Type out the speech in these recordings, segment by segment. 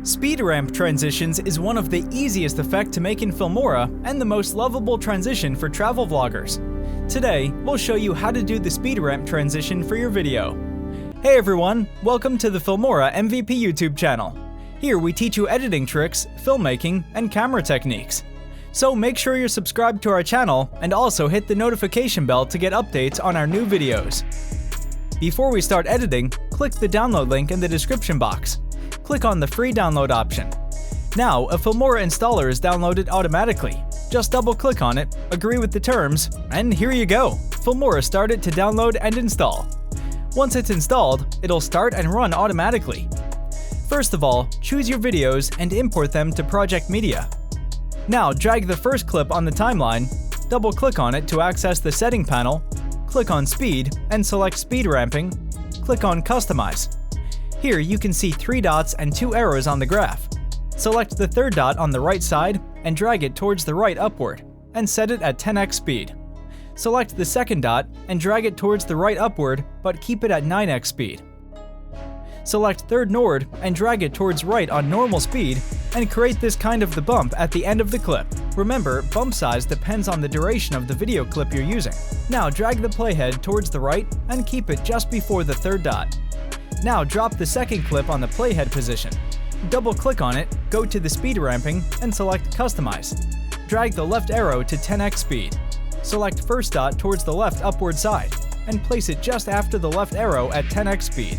Speed ramp transitions is one of the easiest effects to make in Filmora and the most lovable transition for travel vloggers. Today, we'll show you how to do the speed ramp transition for your video. Hey everyone, welcome to the Filmora MVP YouTube channel. Here we teach you editing tricks, filmmaking, and camera techniques. So make sure you're subscribed to our channel and also hit the notification bell to get updates on our new videos. Before we start editing, click the download link in the description box. Click on the free download option. Now, a Filmora installer is downloaded automatically. Just double-click on it, agree with the terms, and here you go! Filmora started to download and install. Once it's installed, it'll start and run automatically. First of all, choose your videos and import them to Project Media. Now, drag the first clip on the timeline, double-click on it to access the setting panel, click on Speed, and select Speed Ramping, click on Customize. Here you can see 3 dots and 2 arrows on the graph. Select the third dot on the right side and drag it towards the right upward, and set it at 10x speed. Select the second dot and drag it towards the right upward, but keep it at 9x speed. Select third node and drag it towards right on normal speed, and create this kind of the bump at the end of the clip. Remember, bump size depends on the duration of the video clip you're using. Now drag the playhead towards the right and keep it just before the third dot. Now drop the second clip on the playhead position. Double-click on it, go to the speed ramping, and select Customize. Drag the left arrow to 10x speed. Select first dot towards the left upward side, and place it just after the left arrow at 10x speed.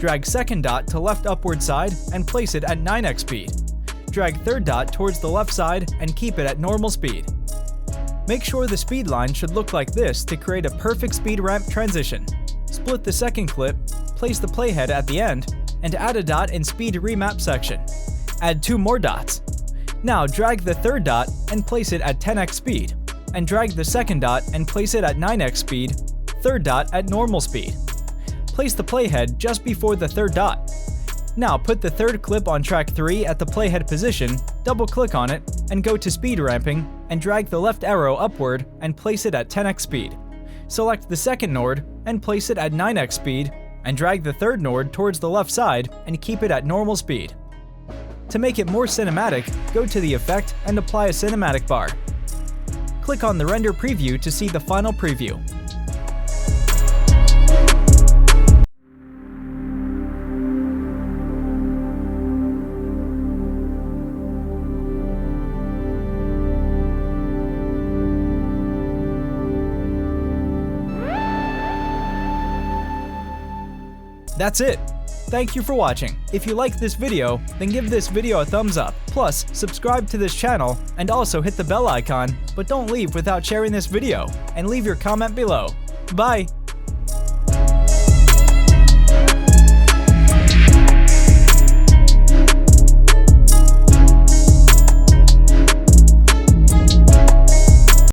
Drag second dot to left upward side and place it at 9x speed. Drag third dot towards the left side and keep it at normal speed. Make sure the speed line should look like this to create a perfect speed ramp transition. Split the second clip, place the playhead at the end, and add a dot in speed remap section. Add 2 more dots. Now drag the third dot and place it at 10x speed, and drag the second dot and place it at 9x speed, third dot at normal speed. Place the playhead just before the third dot. Now put the third clip on track 3 at the playhead position, double-click on it, and go to speed ramping, and drag the left arrow upward and place it at 10x speed. Select the second node and place it at 9x speed, and drag the third node towards the left side and keep it at normal speed. To make it more cinematic, go to the effect and apply a cinematic bar. Click on the render preview to see the final preview. That's it! Thank you for watching. If you liked this video, then give this video a thumbs up. Plus, subscribe to this channel and also hit the bell icon, but don't leave without sharing this video, and leave your comment below. Bye!